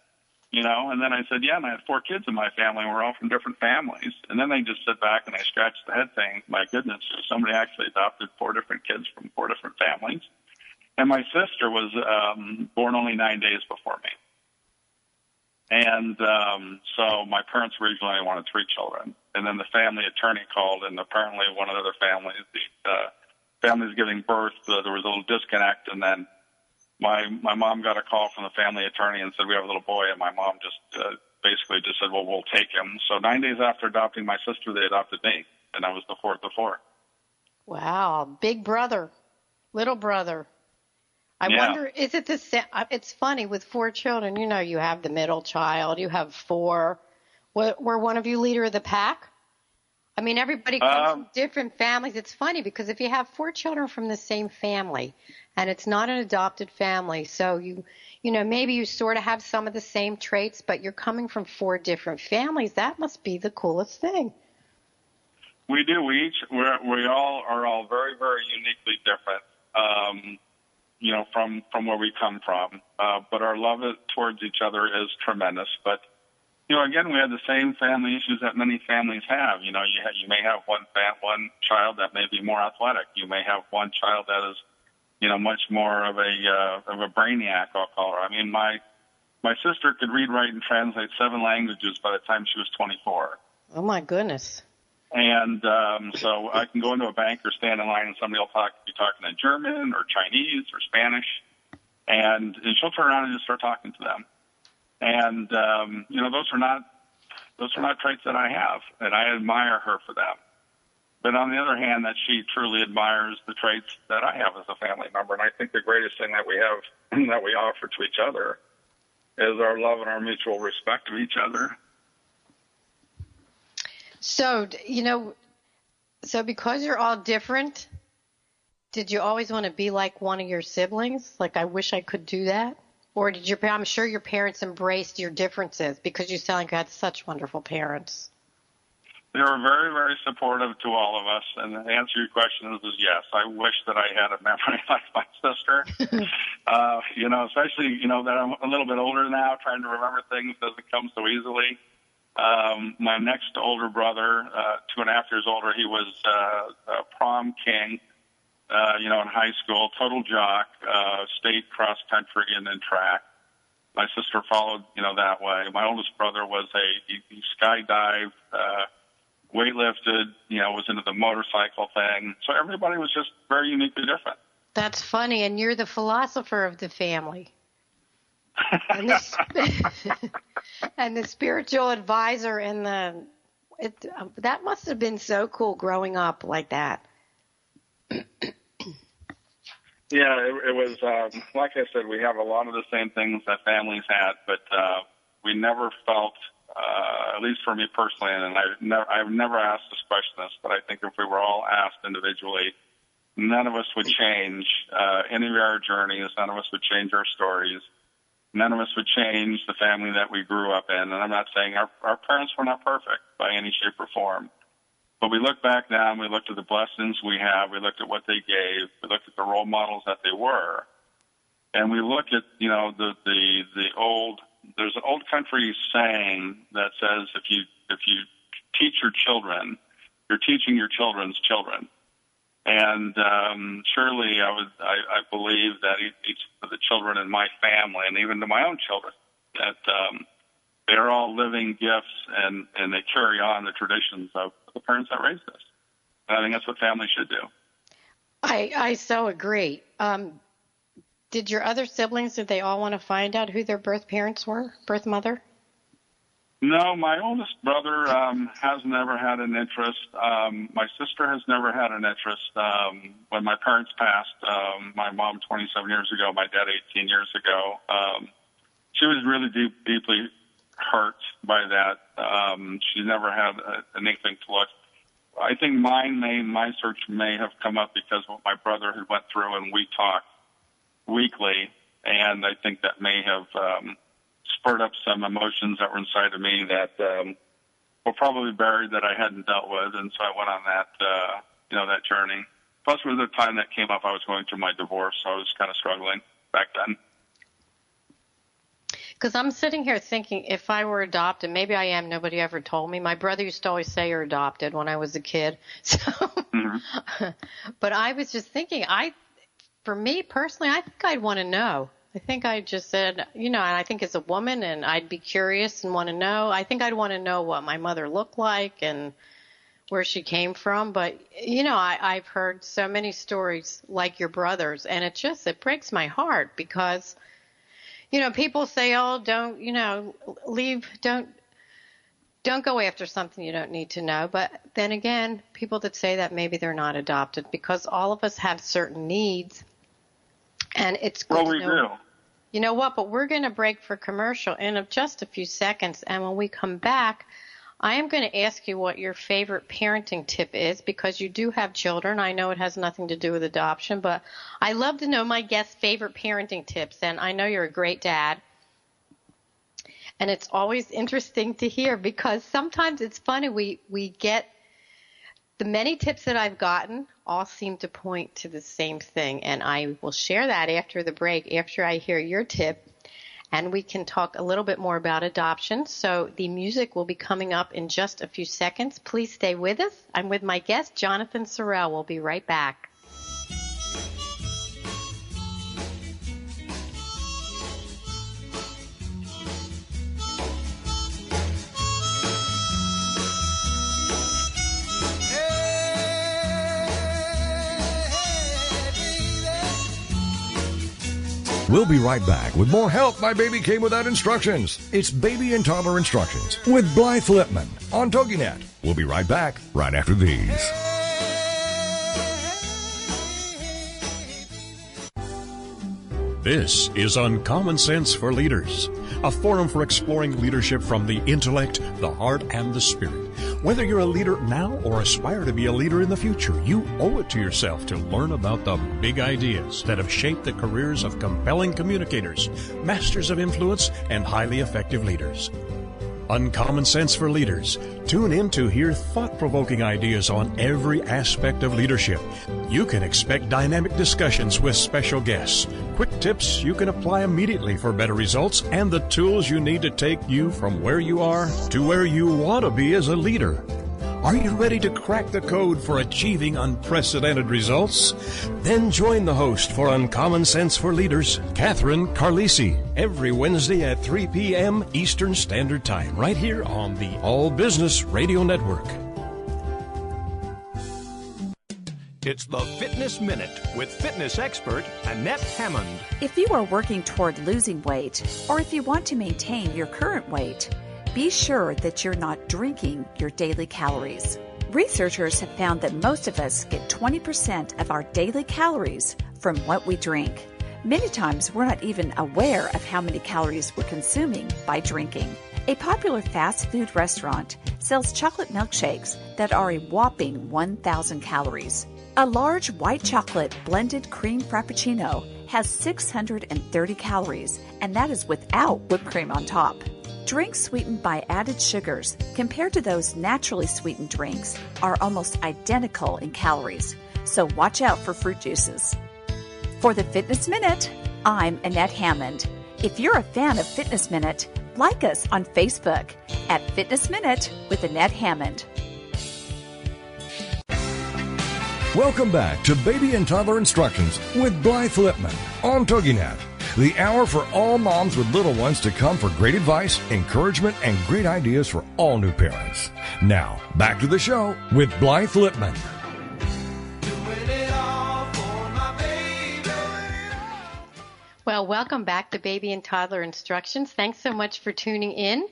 you know. And then I said, yeah, and I had 4 kids in my family, and we're all from different families. And then they just sit back and they scratch their head saying, my goodness, somebody actually adopted 4 different kids from 4 different families. And my sister was born only 9 days before me. And so my parents originally wanted 3 children. And then the family attorney called, and apparently one of the other families, the family's giving birth, there was a little disconnect. And then my mom got a call from the family attorney and said, we have a little boy. And my mom just basically just said, well, we'll take him. So 9 days after adopting my sister, they adopted me. And I was the 4th of 4. Wow. Big brother, little brother. I wonder, is it the same? It's funny with 4 children, you know, you have the middle child, you have 4. Were one of you leader of the pack? I mean, everybody comes from different families. It's funny because if you have 4 children from the same family and it's not an adopted family, so you know, maybe you sort of have some of the same traits, but you're coming from 4 different families. That must be the coolest thing. We do. We all are very, very uniquely different. You know, from where we come from. But our love towards each other is tremendous. But, you know, again, we have the same family issues that many families have. You know, you may have one child that may be more athletic. You may have one child that is, you know, much more of a brainiac, I'll call her. I mean, my sister could read, write, and translate 7 languages by the time she was 24. Oh, my goodness. And so I can go into a bank or stand in line and somebody will be talking in German or Chinese or Spanish, and she'll turn around and just start talking to them. And you know, those are not traits that I have, and I admire her for them. But on the other hand, that she truly admires the traits that I have as a family member. And I think the greatest thing that we have that we offer to each other is our love and our mutual respect of each other. So, you know, because you're all different, did you always want to be like one of your siblings? Like, I wish I could do that? Or I'm sure your parents embraced your differences because you sound like you had such wonderful parents. They were very, very supportive to all of us. And the answer to your question is yes. I wish that I had a memory like my sister. You know, especially, you know, that I'm a little bit older now, trying to remember things doesn't come so easily. My next older brother, 2.5 years older, he was a prom king, you know, in high school, total jock, state cross country and then track. My sister followed, you know, that way. My oldest brother was he skydived, weightlifted, you know, was into the motorcycle thing. So everybody was just very uniquely different. That's funny, and you're the philosopher of the family. And the spiritual advisor and that must have been so cool growing up like that. Yeah, it was, like I said, we have a lot of the same things that families had, but we never felt, at least for me personally, and I've never asked this question, but I think if we were all asked individually, none of us would change any of our journeys, none of us would change our stories. None of us would change the family that we grew up in. And I'm not saying our parents were not perfect by any shape or form. But we look back now and we looked at the blessings we have. We looked at what they gave. We looked at the role models that they were. And we look at, there's an old country saying that says if you teach your children, you're teaching your children's children. And surely I believe that each of the children in my family, and even to my own children, that they're all living gifts, and they carry on the traditions of the parents that raised us. And I think that's what families should do. I so agree. Did your other siblings, did they all want to find out who their birth parents were, birth mother? No, my oldest brother has never had an interest. My sister has never had an interest. When my parents passed, my mom 27 years ago, my dad 18 years ago, she was really deeply hurt by that. She never had anything to look. I think my search may have come up because what my brother had went through, and we talked weekly, and I think that may have spurred up some emotions that were inside of me that were probably buried that I hadn't dealt with, and so I went on that journey. Plus, it was the time that came up, I was going through my divorce, so I was kind of struggling back then. Because I'm sitting here thinking, if I were adopted, maybe I am. Nobody ever told me. My brother used to always say you're adopted when I was a kid. So, But I was just thinking, for me personally, I think I'd want to know. I think I just said, and I think as a woman, and I'd be curious and want to know. I think I'd want to know what my mother looked like and where she came from. But, I've heard so many stories like your brother's, and it breaks my heart because, people say, oh, don't go after something you don't need to know. But then again, people that say that, maybe they're not adopted, because all of us have certain needs. And it's good to know. Well, we do. You know what? But we're going to break for commercial in just a few seconds. And when we come back, I am going to ask you what your favorite parenting tip is, because you do have children. I know it has nothing to do with adoption, but I love to know my guests' favorite parenting tips. And I know you're a great dad. And it's always interesting to hear, because sometimes it's funny. We get the many tips that I've gotten all seem to point to the same thing, and I will share that after the break, after I hear your tip, and we can talk a little bit more about adoption. So the music will be coming up in just a few seconds. Please stay with us. I'm with my guest, Jonathan Sorrell. We'll be right back. We'll be right back with more Help My Baby Came Without Instructions. It's Baby and Toddler Instructions with Blythe Lipman on TogiNet. We'll be right back right after these. This is Uncommon Sense for Leaders, a forum for exploring leadership from the intellect, the heart, and the spirit. Whether you're a leader now or aspire to be a leader in the future, you owe it to yourself to learn about the big ideas that have shaped the careers of compelling communicators, masters of influence, and highly effective leaders. Uncommon Sense for Leaders. Tune in to hear thought-provoking ideas on every aspect of leadership. You can expect dynamic discussions with special guests, quick tips you can apply immediately for better results, and the tools you need to take you from where you are to where you want to be as a leader. Are you ready to crack the code for achieving unprecedented results? Then join the host for Uncommon Sense for Leaders, Catherine Carlisi, every Wednesday at 3 p.m. Eastern Standard Time, right here on the All Business Radio Network. It's the Fitness Minute with fitness expert Annette Hammond. If you are working toward losing weight, or if you want to maintain your current weight, be sure that you're not drinking your daily calories. Researchers have found that most of us get 20% of our daily calories from what we drink. Many times we're not even aware of how many calories we're consuming by drinking. A popular fast food restaurant sells chocolate milkshakes that are a whopping 1,000 calories. A large white chocolate blended cream frappuccino has 630 calories, and that is without whipped cream on top. Drinks sweetened by added sugars, compared to those naturally sweetened drinks, are almost identical in calories, so watch out for fruit juices. For the Fitness Minute, I'm Annette Hammond. If you're a fan of Fitness Minute, like us on Facebook at Fitness Minute with Annette Hammond. Welcome back to Baby and Toddler Instructions with Blythe Lipman on TogiNet, the hour for all moms with little ones to come for great advice, encouragement, and great ideas for all new parents. Now, back to the show with Blythe Lipman. Well, welcome back to Baby and Toddler Instructions. Thanks so much for tuning in.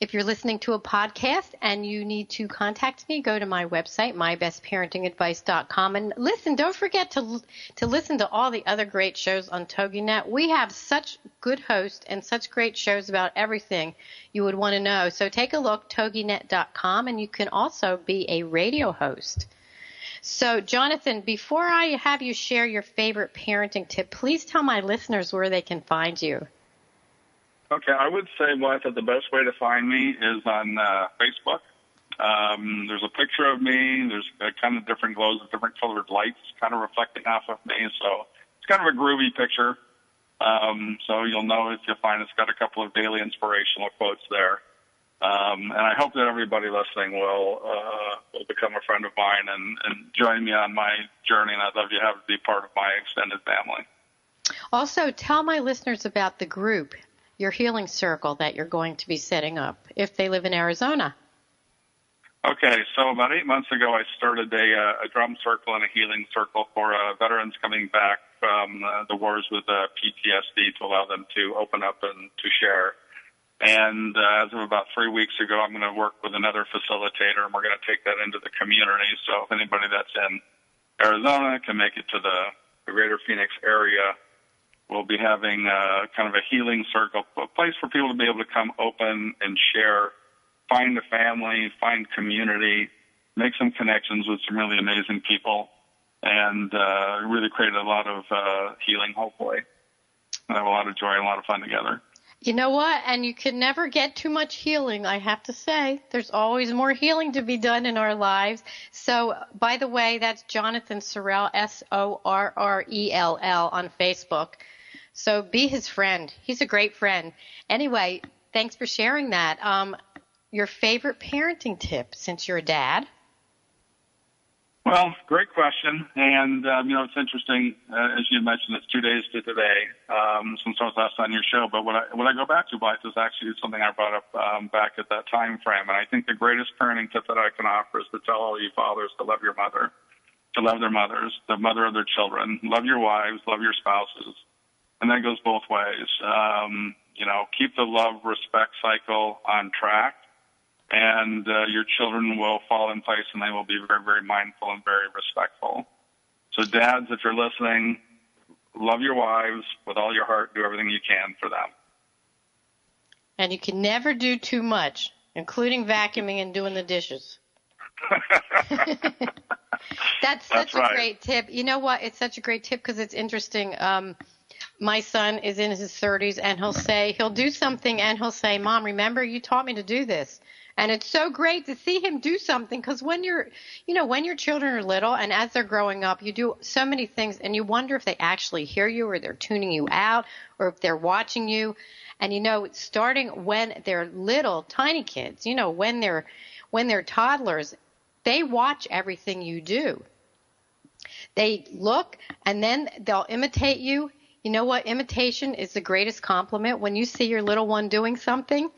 If you're listening to a podcast and you need to contact me, go to my website, mybestparentingadvice.com, and listen. Don't forget to listen to all the other great shows on TogiNet. We have such good hosts and such great shows about everything you would want to know. So take a look, toginet.com, and you can also be a radio host. So, Jonathan, before I have you share your favorite parenting tip, please tell my listeners where they can find you. Okay, I would say, Blythe, that the best way to find me is on Facebook. There's a picture of me. There's kind of different glows of different colored lights kind of reflecting off of me. So it's kind of a groovy picture. So you'll know if you find it's got a couple of daily inspirational quotes there. And I hope that everybody listening will become a friend of mine and join me on my journey. And I'd love you to be part of my extended family. Also, tell my listeners about the group, your healing circle that you're going to be setting up if they live in Arizona. Okay, so about 8 months ago, I started a drum circle and a healing circle for veterans coming back from the wars with PTSD to allow them to open up and to share. And as of about 3 weeks ago, I'm going to work with another facilitator, and we're going to take that into the community. So if anybody that's in Arizona can make it to the greater Phoenix area, we'll be having kind of a healing circle, a place for people to be able to come open and share, find a family, find community, make some connections with some really amazing people, and really create a lot of healing, hopefully. And have a lot of joy and a lot of fun together. You know what? And you can never get too much healing, I have to say. There's always more healing to be done in our lives. So, by the way, that's Jonathan Sorrell, Sorrell, on Facebook. So be his friend. He's a great friend. Anyway, thanks for sharing that. Your favorite parenting tip since you're a dad? Well, great question. And, it's interesting, as you mentioned, it's 2 days to today since I was last on your show. But what I go back to, Blythe, is actually something I brought up back at that time frame. And I think the greatest parenting tip that I can offer is to tell all you fathers to love your mother, to love their mothers, the mother of their children. Love your wives, love your spouses. And that goes both ways. Keep the love, respect cycle on track. And your children will fall in place, and they will be very, very mindful and very respectful. So dads, if you're listening, love your wives with all your heart. Do everything you can for them. And you can never do too much, including vacuuming and doing the dishes. That's such a great tip. You know what? It's such a great tip because it's interesting. My son is in his 30s, and he'll do something, and he'll say, Mom, remember you taught me to do this. And it's so great to see him do something because when your children are little and as they're growing up, you do so many things and you wonder if they actually hear you or they're tuning you out or if they're watching you. And, starting when they're little, tiny kids, when they're toddlers, they watch everything you do. They look and then they'll imitate you. You know what? Imitation is the greatest compliment. When you see your little one doing something,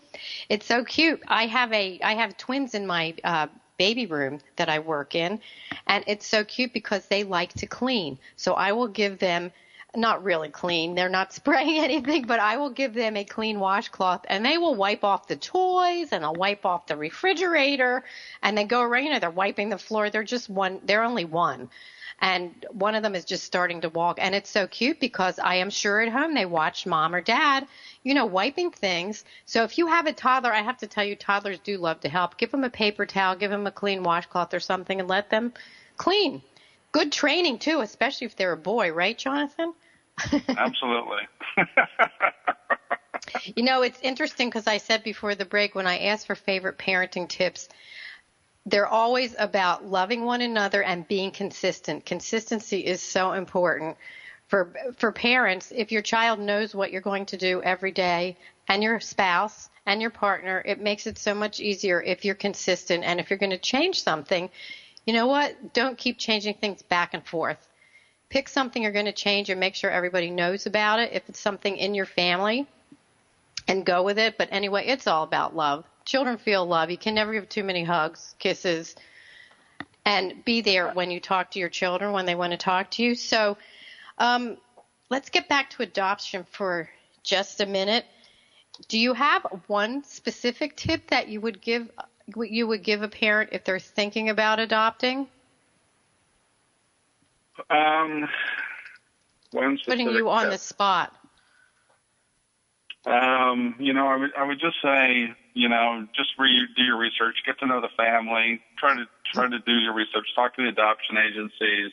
it's so cute. I have twins in my baby room that I work in, and it's so cute because they like to clean. So I will give them, not really clean, they're not spraying anything, but I will give them a clean washcloth, and they will wipe off the toys, and they'll wipe off the refrigerator, and they go around, they're wiping the floor. They're only one. And one of them is just starting to walk. And it's so cute because I am sure at home they watch mom or dad, wiping things. So if you have a toddler, I have to tell you, toddlers do love to help. Give them a paper towel, give them a clean washcloth or something, and let them clean. Good training, too, especially if they're a boy. Right, Jonathan? Absolutely. You know, it's interesting because I said before the break when I asked for favorite parenting tips, they're always about loving one another and being consistent. Consistency is so important for parents. If your child knows what you're going to do every day, and your spouse and your partner, it makes it so much easier if you're consistent. And if you're going to change something, you know what? Don't keep changing things back and forth. Pick something you're going to change and make sure everybody knows about it. If it's something in your family, and go with it. But anyway, it's all about love. Children feel love. You can never give too many hugs, kisses, and be there when you talk to your children when they want to talk to you. So let's get back to adoption for just a minute. Do you have one specific tip that you would give a parent if they're thinking about adopting? Putting you on the spot. I would just say, just do your research, get to know the family, try to do your research, talk to the adoption agencies.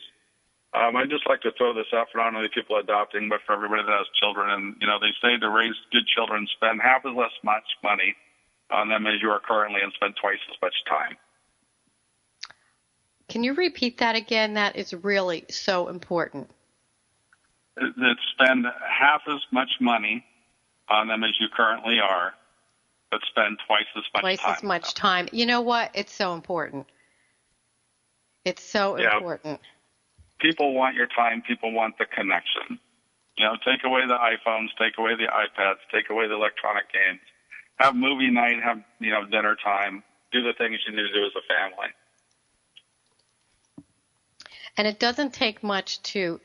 I'd just like to throw this out for not only people adopting, but for everybody that has children. And, they say to raise good children, spend half as much money on them as you are currently and spend twice as much time. Can you repeat that again? That is really so important. That spend half as much money on them as you currently are, but spend twice as much time. Twice as much time. You know what? It's so important. It's so important. People want your time. People want the connection. Take away the iPhones, take away the iPads, take away the electronic games. Have movie night, have, dinner time. Do the things you need to do as a family. And it doesn't take much to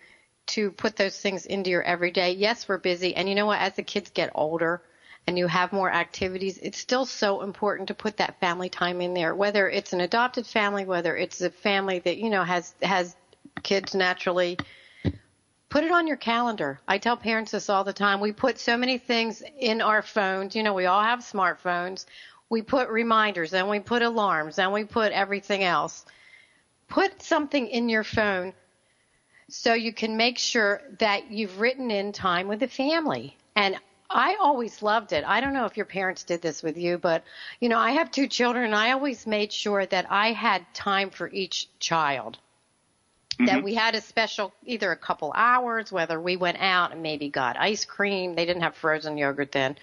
put those things into your everyday. Yes, we're busy. And you know what? As the kids get older and you have more activities, it's still so important to put that family time in there, whether it's an adopted family, whether it's a family that, has kids naturally. Put it on your calendar. I tell parents this all the time. We put so many things in our phones. We all have smartphones. We put reminders and we put alarms and we put everything else. Put something in your phone so you can make sure that you've written in time with the family. And I always loved it. I don't know if your parents did this with you, but, I have 2 children, and I always made sure that I had time for each child. That we had a special, either a couple hours, whether we went out and maybe got ice cream. They didn't have frozen yogurt then.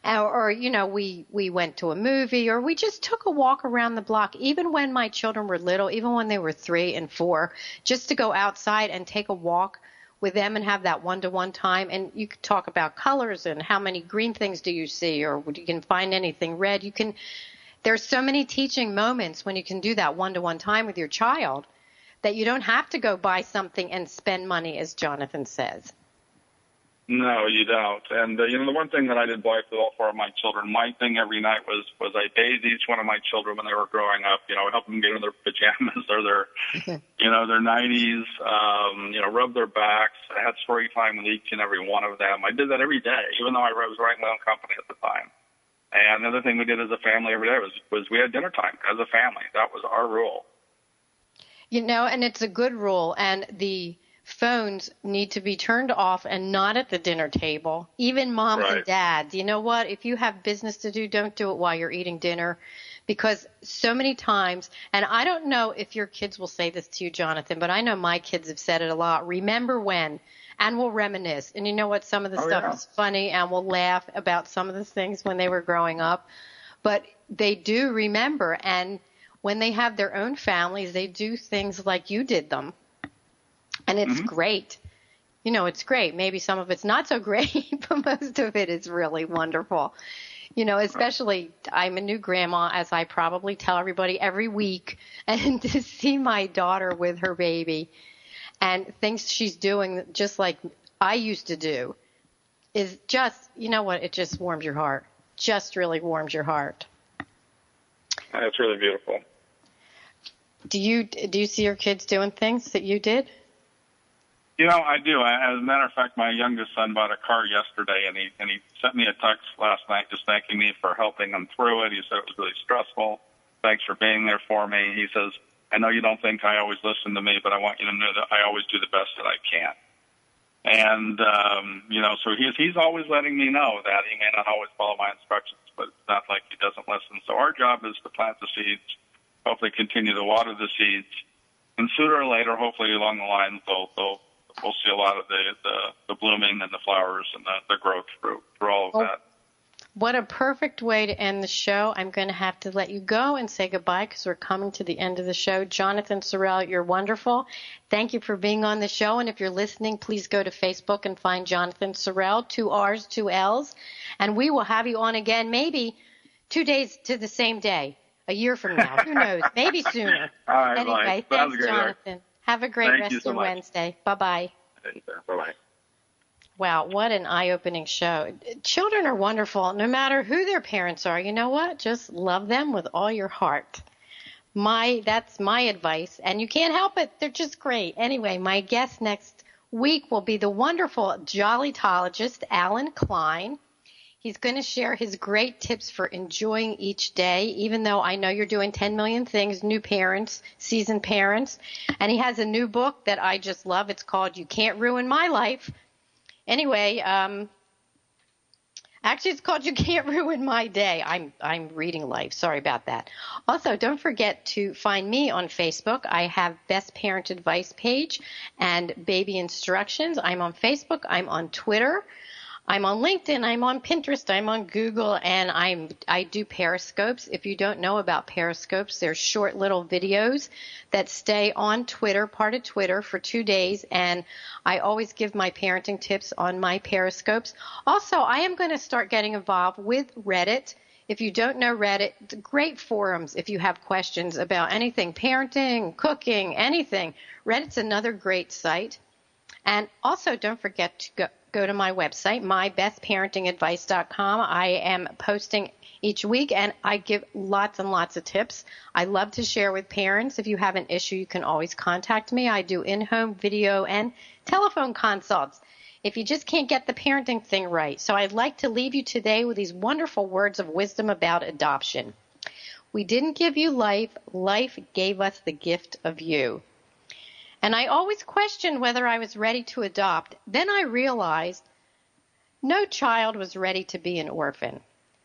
or, we went to a movie, or we just took a walk around the block, even when my children were little, even when they were 3 and 4, just to go outside and take a walk with them and have that one-to-one time. And you could talk about colors and how many green things do you see, or you can find anything red. There's so many teaching moments when you can do that one-to-one time with your child, that you don't have to go buy something and spend money, as Jonathan says. No, you don't. And, the one thing that I did, Blythe, with all 4 of my children, my thing every night was I bathed each one of my children when they were growing up, help them get in their pajamas or their, their nighties, rub their backs. I had story time with each and every one of them. I did that every day, even though I was running my own company at the time. And the other thing we did as a family every day was we had dinner time as a family. That was our rule. And it's a good rule, and the phones need to be turned off and not at the dinner table, even moms and dads. You know what? If you have business to do, don't do it while you're eating dinner, because so many times, and I don't know if your kids will say this to you, Jonathan, but I know my kids have said it a lot, remember when, and we'll reminisce. And you know what? Some of the stuff is funny, and we'll laugh about some of the things when they were growing up, but they do remember, and when they have their own families, they do things like you did them. And it's great. It's great. Maybe some of it's not so great, but most of it is really wonderful. Especially I'm a new grandma, as I probably tell everybody every week, and to see my daughter with her baby and things she's doing just like I used to do is just, it just warms your heart. Just really warms your heart. That's really beautiful. Do you see your kids doing things that you did? I do. As a matter of fact, my youngest son bought a car yesterday, and he sent me a text last night just thanking me for helping him through it. He said it was really stressful. Thanks for being there for me. He says, I know you don't think I always listen to me, but I want you to know that I always do the best that I can. And, so he's always letting me know that he may not always follow my instructions, but it's not like he doesn't listen. So our job is to plant the seeds, hopefully continue to water the seeds, and sooner or later, hopefully along the lines, we'll see a lot of the blooming and the flowers and the growth through all of that. What a perfect way to end the show. I'm going to have to let you go and say goodbye because we're coming to the end of the show. Jonathan Sorrell, you're wonderful. Thank you for being on the show. And if you're listening, please go to Facebook and find Jonathan Sorrell, 2 R's, 2 L's. And we will have you on again maybe 2 days to the same day, a year from now. Who knows? Maybe sooner. All right, anyway, thanks, Jonathan. Have a great rest of your Wednesday. Bye-bye. Bye-bye. Wow, what an eye-opening show. Children are wonderful, no matter who their parents are. You know what? Just love them with all your heart. That's my advice, and you can't help it. They're just great. Anyway, my guest next week will be the wonderful jollytologist, Alan Klein. He's going to share his great tips for enjoying each day, even though I know you're doing 10 million things, new parents, seasoned parents. And he has a new book that I just love. It's called You Can't Ruin My Life. Anyway, actually it's called You Can't Ruin My Day. I'm reading life. Sorry about that. Also, don't forget to find me on Facebook. I have Best Parent Advice page and Baby Instructions. I'm on Facebook. I'm on Twitter. I'm on LinkedIn, I'm on Pinterest, I'm on Google, and I do Periscopes. If you don't know about Periscopes, they're short little videos that stay on Twitter, part of Twitter, for 2 days, and I always give my parenting tips on my Periscopes. Also, I am going to start getting involved with Reddit. If you don't know Reddit, great forums if you have questions about anything, parenting, cooking, anything. Reddit's another great site. And also, don't forget to go to my website, mybestparentingadvice.com. I am posting each week, and I give lots and lots of tips. I love to share with parents. If you have an issue, you can always contact me. I do in-home video and telephone consults if you just can't get the parenting thing right. So I'd like to leave you today with these wonderful words of wisdom about adoption. We didn't give you life. Life gave us the gift of you. And I always questioned whether I was ready to adopt. Then I realized no child was ready to be an orphan.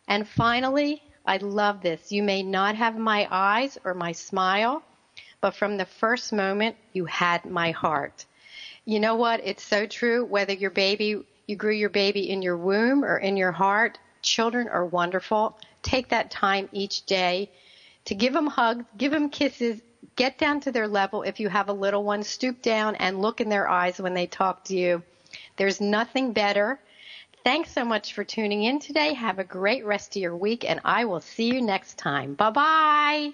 And finally, I love this. You may not have my eyes or my smile, but from the first moment, you had my heart. You know what? It's so true. Whether you grew your baby in your womb or in your heart, children are wonderful. Take that time each day to give them hugs, give them kisses, get down to their level. If you have a little one, stoop down and look in their eyes when they talk to you. There's nothing better. Thanks so much for tuning in today. Have a great rest of your week, and I will see you next time. Bye-bye.